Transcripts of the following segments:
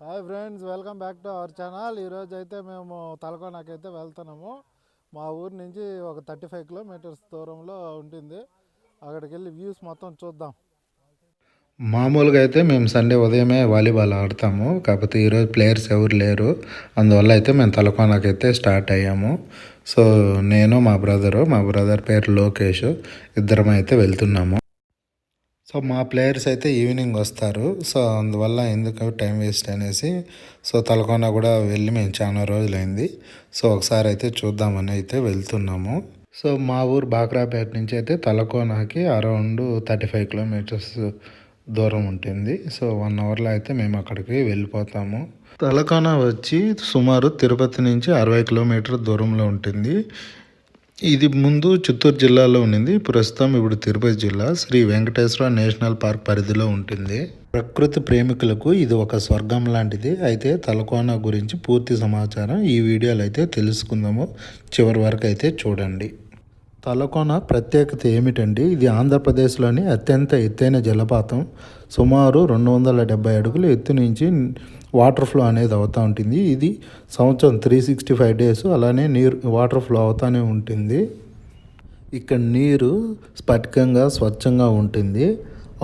Hi friends, welcome back to our channel. ఈరోజు అయితే మేము తలకోనకైతే వెళ్తున్నాము. మా ఊరి నుంచి ఒక 35 కిలోమీటర్స్ దూరంలో ఉంటుంది. అక్కడికి వెళ్ళి వ్యూస్ మొత్తం చూద్దాం. మామూలుగా అయితే మేము సండే ఉదయమే వాలీబాల్ ఆడతాము. కాకపోతే ఈరోజు ప్లేయర్స్ ఎవరు లేరు. అందువల్ల అయితే మేము తలకోనకైతే స్టార్ట్ అయ్యాము. సో నేను మా బ్రదర్ పేరు లోకేష్, ఇద్దరం అయితే వెళ్తున్నాము. సో మా ప్లేయర్స్ అయితే ఈవినింగ్ వస్తారు. సో అందువల్ల ఎందుకు టైం వేస్ట్ అనేసి సో తలకోన కూడా వెళ్ళి మేము చాలా రోజులైంది. సో ఒకసారి అయితే చూద్దామని అయితే వెళ్తున్నాము. సో మా ఊరు బాక్రాపేట నుంచి అయితే తలకోనకి అరౌండ్ 35 కిలోమీటర్స్ దూరం ఉంటుంది. సో 1 అవర్లో అయితే మేము అక్కడికి వెళ్ళిపోతాము. తలకోన వచ్చి సుమారు తిరుపతి నుంచి 60 కిలోమీటర్ దూరంలో ఉంటుంది. ఇది ముందు చిత్తూరు జిల్లాలో ఉండింది. ప్రస్తుతం ఇప్పుడు తిరుపతి జిల్లా శ్రీ వెంకటేశ్వర నేషనల్ పార్క్ పరిధిలో ఉంటుంది. ప్రకృతి ప్రేమికులకు ఇది ఒక స్వర్గం లాంటిది. అయితే తలకోన గురించి పూర్తి సమాచారం ఈ వీడియోలో అయితే తెలుసుకుందాము. చివరి వరకు అయితే చూడండి. తలకోన ప్రత్యేకత ఏమిటండి? ఇది ఆంధ్రప్రదేశ్లోని అత్యంత ఎత్తైన జలపాతం. సుమారు 270 అడుగుల ఎత్తు నుంచి వాటర్ ఫ్లో అనేది అవుతూ ఉంటుంది. ఇది సంవత్సరం 365 డేస్ అలానే వాటర్ ఫ్లో అవుతూనే ఉంటుంది. ఇక్కడ నీరు స్ఫటికంగా స్వచ్ఛంగా ఉంటుంది.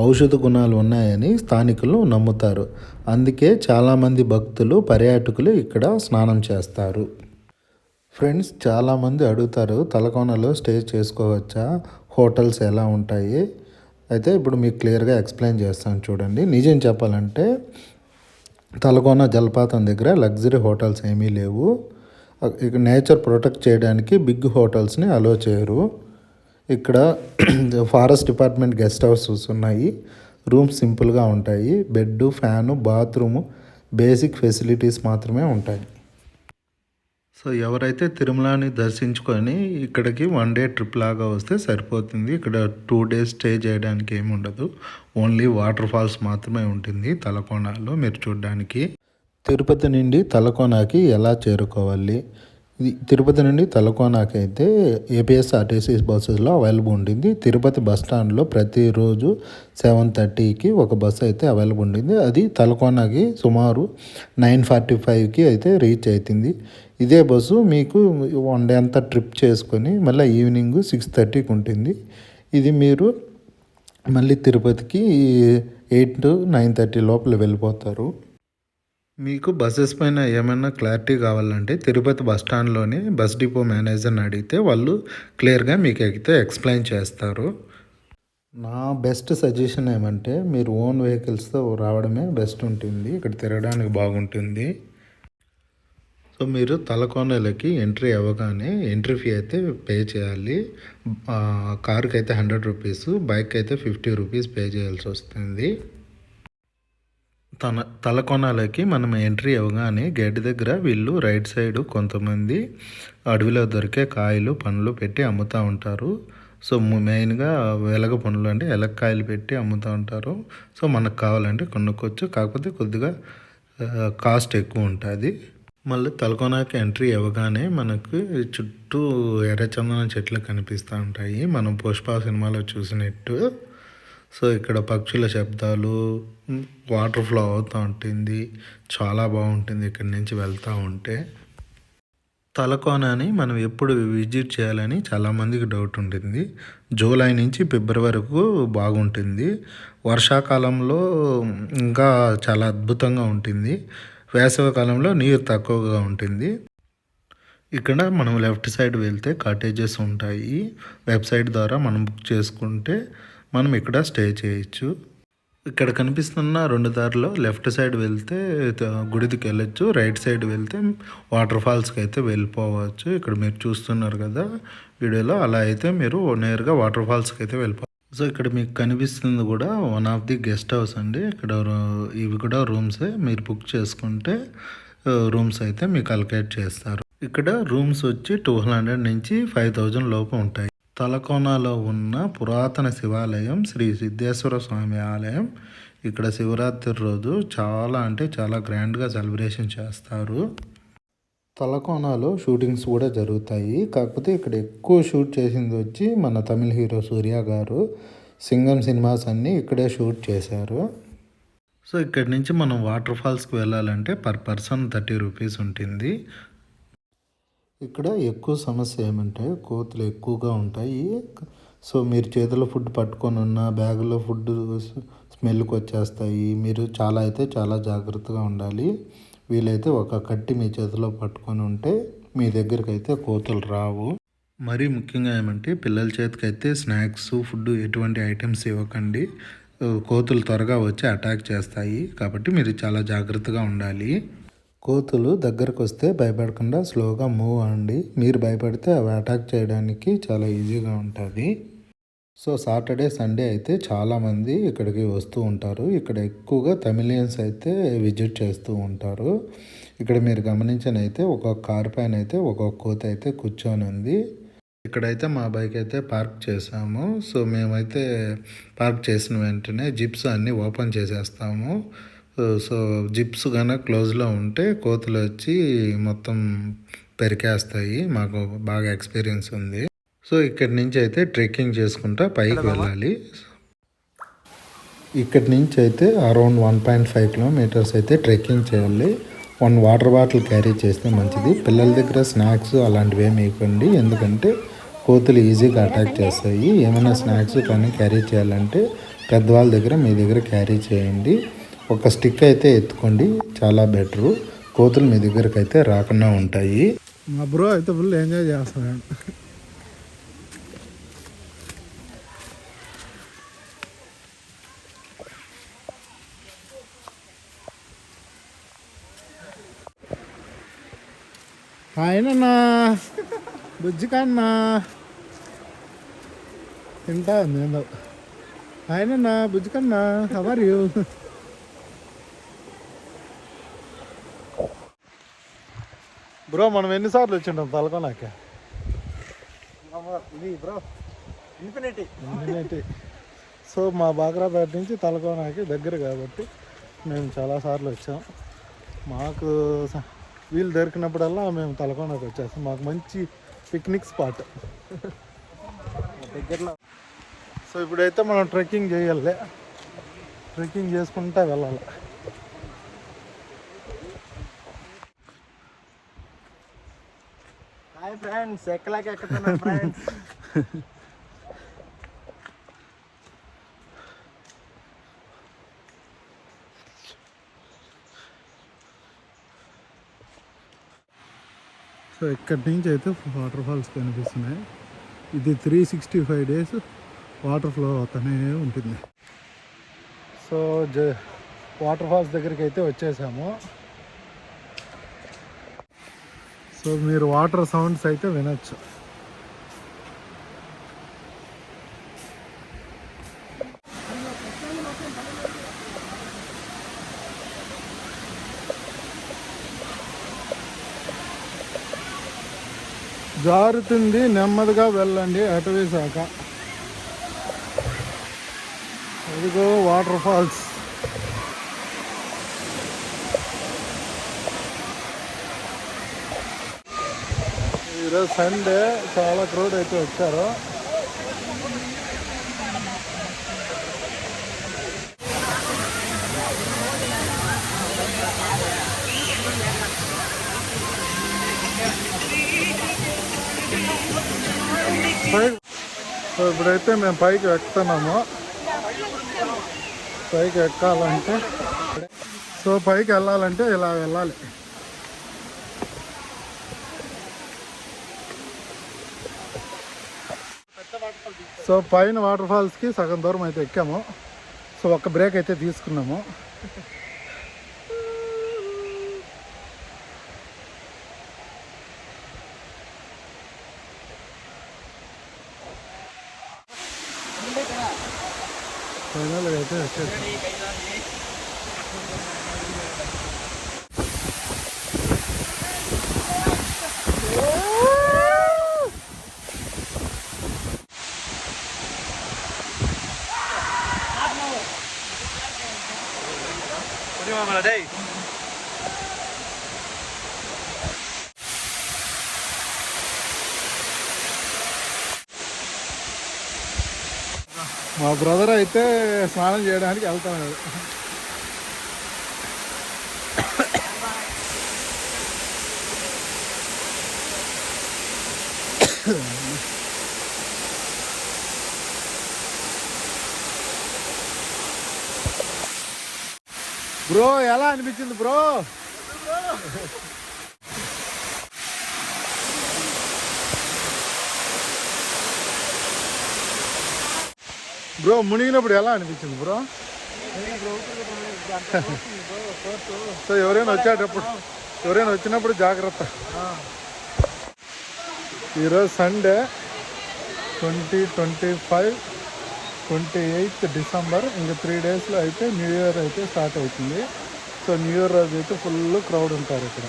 ఔషధ గుణాలు ఉన్నాయని స్థానికులు నమ్ముతారు. అందుకే చాలామంది భక్తులు పర్యాటకులు ఇక్కడ స్నానం చేస్తారు. ఫ్రెండ్స్, చాలామంది అడుగుతారు తలకోనలో స్టే చేసుకోవచ్చా, హోటల్స్ ఎలా ఉంటాయి. అయితే ఇప్పుడు మీకు క్లియర్గా ఎక్స్ప్లెయిన్ చేస్తాను చూడండి. నిజం చెప్పాలంటే తలకోన జలపాతం దగ్గర లగ్జరీ హోటల్స్ ఏమీ లేవు. ఇక నేచర్ ప్రొటెక్ట్ చేయడానికి బిగ్ హోటల్స్ని అలో చేయరు. ఇక్కడ ఫారెస్ట్ డిపార్ట్మెంట్ గెస్ట్ హౌసెస్ ఉన్నాయి. రూమ్స్ సింపుల్గా ఉంటాయి. Bed, fan, bathroom, basic facilities మాత్రమే ఉంటాయి. సో ఎవరైతే తిరుమలని దర్శించుకొని ఇక్కడికి 1 డే ట్రిప్ లాగా వస్తే సరిపోతుంది. ఇక్కడ 2 డేస్ స్టే చేయడానికి ఏమి ఉండదు. ఓన్లీ వాటర్ ఫాల్స్ మాత్రమే ఉంటుంది తలకోనలో మీరు చూడడానికి. తిరుపతి నుండి తలకోనకి ఎలా చేరుకోవాలి? తిరుపతి నుండి తలకోనకి అయితే ఏపీఎస్ఆర్టీసీ బస్సెస్లో అవైలబుల్ ఉంటుంది. తిరుపతి బస్ స్టాండ్లో ప్రతిరోజు 7:30కి ఒక బస్సు అయితే అవైలబుల్ ఉంటుంది. అది తలకోనకి సుమారు 9:45కి అయితే రీచ్ అవుతుంది. ఇదే బస్సు మీకు 1 డే అంతా ట్రిప్ చేసుకొని మళ్ళీ ఈవినింగ్ 6:30కి ఉంటుంది. ఇది మీరు మళ్ళీ తిరుపతికి 8 to 9:30 లోపల వెళ్ళిపోతారు. మీకు బస్సెస్ పైన ఏమైనా క్లారిటీ కావాలంటే తిరుపతి బస్ స్టాండ్లోని బస్ డిపో మేనేజర్ని అడిగితే వాళ్ళు క్లియర్గా మీకు అయితే ఎక్స్ప్లెయిన్ చేస్తారు. నా బెస్ట్ సజెషన్ ఏమంటే మీరు ఓన్ వెహికల్స్తో రావడమే బెస్ట్ ఉంటుంది. ఇక్కడ తిరగడానికి బాగుంటుంది. సో మీరు తలకోనలకి ఎంట్రీ అవ్వగానే ఎంట్రీ ఫీ అయితే పే చేయాలి. కార్కి అయితే 100 రూపీస్, బైక్ అయితే 50 రూపీస్ పే చేయాల్సి వస్తుంది. తలకోనలకి మనం ఎంట్రీ అవ్వగానే గేట్ దగ్గర వీళ్ళు రైట్ సైడ్ కొంతమంది అడవిలో దొరికే కాయలు, పండ్లు పెట్టి అమ్ముతూ ఉంటారు. సో మెయిన్గా వెలగ పండ్లు అంటే ఎలక్కాయలు పెట్టి అమ్ముతూ ఉంటారు. సో మనకు కావాలంటే కొనుక్కోవచ్చు. కాకపోతే కొద్దిగా కాస్ట్ ఎక్కువ ఉంటుంది. మళ్ళీ తలకోనకి ఎంట్రీ అవ్వగానే మనకు చుట్టూ ఎర్రచందనం చెట్లు కనిపిస్తూ ఉంటాయి, మనం పుష్ప సినిమాలో చూసినట్టు. సో ఇక్కడ పక్షుల శబ్దాలు, వాటర్ ఫ్లో అవుతూ ఉంటుంది. చాలా బాగుంటుంది ఇక్కడి నుంచి వెళ్తూ ఉంటే. తలకోనని మనం ఎప్పుడు విజిట్ చేయాలని చాలామందికి డౌట్ ఉంటుంది. జూలై నుంచి ఫిబ్రవరి వరకు బాగుంటుంది. వర్షాకాలంలో ఇంకా చాలా అద్భుతంగా ఉంటుంది. వేసవికాలంలో నీరు తక్కువగా ఉంటుంది. ఇక్కడ మనం లెఫ్ట్ సైడ్ వెళ్తే కాటేజెస్ ఉంటాయి. వెబ్సైట్ ద్వారా మనం బుక్ చేసుకుంటే మనం ఇక్కడ స్టే చేయొచ్చు. ఇక్కడ కనిపిస్తున్న 2 దారిలో లెఫ్ట్ సైడ్ వెళ్తే గుడికి వెళ్ళొచ్చు, రైట్ సైడ్ వెళ్తే వాటర్ ఫాల్స్కి అయితే వెళ్ళిపోవచ్చు. ఇక్కడ మీరు చూస్తున్నారు కదా వీడియోలో, అలా అయితే మీరు నేరుగా వాటర్ ఫాల్స్కి అయితే వెళ్ళిపోవచ్చు. సో ఇక్కడ మీకు కనిపిస్తుంది కూడా one of the guest house అండి. ఇక్కడ ఇవి కూడా రూమ్సే. మీరు బుక్ చేసుకుంటే రూమ్స్ అయితే మీకు అలొకేట్ చేస్తారు. ఇక్కడ రూమ్స్ వచ్చి 200 నుంచి 5,000 లోపు ఉంటాయి. తలకోనలో ఉన్న పురాతన శివాలయం శ్రీ సిద్ధేశ్వర స్వామి ఆలయం. ఇక్కడ శివరాత్రి రోజు చాలా అంటే చాలా గ్రాండ్గా సెలబ్రేషన్ చేస్తారు. తలకోనలో షూటింగ్స్ కూడా జరుగుతాయి. కాకపోతే ఇక్కడ ఎక్కువ షూట్ చేసింది వచ్చి మన తమిళ హీరో సూర్య గారు. సింగం సినిమాస్ అన్నీ ఇక్కడే షూట్ చేశారు. సో ఇక్కడి నుంచి మనం వాటర్ ఫాల్స్కి వెళ్ళాలంటే పర్ పర్సన్ 30 రూపీస్ ఉంటుంది. ఇక్కడ ఎక్కువ సమస్య ఏమంటే కోతులు ఎక్కువగా ఉంటాయి. సో మీరు చేతిలో ఫుడ్ పట్టుకొని ఉన్న బ్యాగులో ఫుడ్ స్మెల్కి వచ్చేస్తాయి. మీరు చాలా జాగ్రత్తగా ఉండాలి. వీలైతే ఒక కట్టి మీ చేతిలో పట్టుకొని ఉంటే మీ దగ్గరికి అయితే కోతులు రావు. మరీ ముఖ్యంగా ఏమంటే పిల్లల చేతికైతే స్నాక్స్ ఫుడ్ ఎటువంటి ఐటమ్స్ ఇవ్వకండి. కోతులు త్వరగా వచ్చి అటాక్ చేస్తాయి. కాబట్టి మీరు చాలా జాగ్రత్తగా ఉండాలి. కోతులు దగ్గరకు వస్తే భయపడకుండా స్లోగా మూవ్ అవ్వండి. మీరు భయపడితే అవి అటాక్ చేయడానికి చాలా ఈజీగా ఉంటుంది. సో సాటర్డే సండే అయితే చాలామంది ఇక్కడికి వస్తూ ఉంటారు. ఇక్కడ ఎక్కువగా తమిళియన్స్ అయితే విజిట్ చేస్తూ ఉంటారు. ఇక్కడ మీరు గమనించనైతే ఒక్కొక్క కార్ పైన అయితే ఒక్కొక్క కోతి అయితే కూర్చొని ఉంది. ఇక్కడైతే మా బైక్ అయితే పార్క్ చేసాము. సో మేమైతే పార్క్ చేసిన వెంటనే జిప్స్ అన్నీ ఓపెన్ చేసేస్తాము. సో జిప్స్ కనుక క్లోజ్లో ఉంటే కోతులు వచ్చి మొత్తం పెరికేస్తాయి. మాకు బాగా ఎక్స్పీరియన్స్ ఉంది. సో ఇక్కడి నుంచి అయితే ట్రెక్కింగ్ చేసుకుంటా పైకి వెళ్ళాలి. ఇక్కడి నుంచి అయితే అరౌండ్ 1.5 కిలోమీటర్స్ అయితే ట్రెక్కింగ్ చేయాలి. 1 వాటర్ బాటిల్ క్యారీ చేస్తే మంచిది. పిల్లల దగ్గర స్నాక్స్ అలాంటివి ఏమి ఇవ్వకండి, ఎందుకంటే కోతులు ఈజీగా అటాక్ చేస్తాయి. ఏమైనా స్నాక్స్ కానీ క్యారీ చేయాలంటే పెద్దవాళ్ళ దగ్గర మీ దగ్గర క్యారీ చేయండి. ఒక స్టిక్ అయితే ఎత్తుకోండి, చాలా బెటరు. కోతులు మీ దగ్గరకు అయితే రాకుండా ఉంటాయి. మా బ్రో అయితే ఫుల్ ఎంజాయ్ చేస్తున్నాడు. ఆయనన్నా బుజ్జి కన్నా తింటా ఉంది ఏందో. ఆయనన్నా బుజ్జి కన్నా హవర్ యూ. బ్రో మనం ఎన్నిసార్లు వచ్చింటాం తలకోనాకే? ఇది బ్రో ఇన్ఫినిటీ. సో మా బాగ్రాపేట నుంచి తలకోనాకి దగ్గర కాబట్టి మేము చాలాసార్లు వచ్చాం. మాకు వీలు దొరికినప్పుడల్లా మేము తలకోనకు వచ్చేస్తాం. మాకు మంచి పిక్నిక్ స్పాట్ దగ్గరలో. సో ఇప్పుడైతే మనం ట్రెక్కింగ్ చేయాలి. ట్రెక్కింగ్ చేసుకుంటా వెళ్ళాలి. హాయ్ ఫ్రెండ్స్, ఎక్కుతున్నాం ఫ్రెండ్స్. సో ఇక్కడి నుంచి అయితే వాటర్ ఫాల్స్ కనిపిస్తున్నాయి. ఇది 365 days వాటర్ ఫ్లో అవుతూనే ఉంటుంది. సో వాటర్ ఫాల్స్ దగ్గరికి అయితే వచ్చేసాము. సో మీరు వాటర్ సౌండ్స్ అయితే వినొచ్చు. జారుతుంది, నెమ్మదిగా వెళ్ళండి అటవీ శాఖ. ఇదిగో వాటర్ ఫాల్స్. ఈరోజు సండే, చాలా క్రౌడ్ అయితే వచ్చారు. సో ఇప్పుడైతే మేము పైకి ఎక్కుతున్నాము. పైకి ఎక్కాలంటే, సో పైకి వెళ్ళాలంటే ఇలా వెళ్ళాలి. సో పైన వాటర్ ఫాల్స్కి సగం దూరం అయితే ఎక్కాము. సో ఒక్క బ్రేక్ అయితే తీసుకున్నాము. ఫైనల్గా అయితే వచ్చేసి మా బ్రదర్ అయితే స్నానం చేయడానికి వెళ్తున్నాడు. బ్రో ఎలా అనిపించింది బ్రో? బ్రో మునిగినప్పుడు ఎలా అనిపించింది బ్రో? సో ఎవరైనా వచ్చినప్పుడు జాగ్రత్త. ఈరోజు సండే 28th డిసెంబర్. ఇంకా 3 డేస్లో అయితే న్యూ ఇయర్ అయితే స్టార్ట్ అవుతుంది. సో న్యూ ఇయర్ రోజు అయితే ఫుల్ క్రౌడ్ ఉంటారు ఇక్కడ.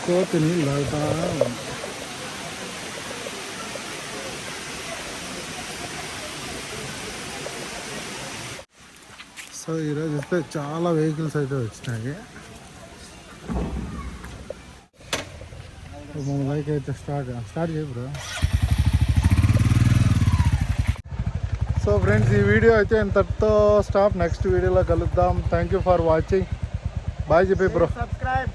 కోతిని లాగుతా ఉంది. సో ఈరోజు అయితే చాలా వెహికల్స్ అయితే వచ్చినాయి. మన బైక్ అయితే స్టార్ట్ చేయ బ్రో. సో ఫ్రెండ్స్, ఈ వీడియో అయితే ఇంతటితో స్టాప్. నెక్స్ట్ వీడియోలో కలుద్దాం. Thank you for watching. Bye చెప్పి బ్రో. సబ్స్క్రైబ్.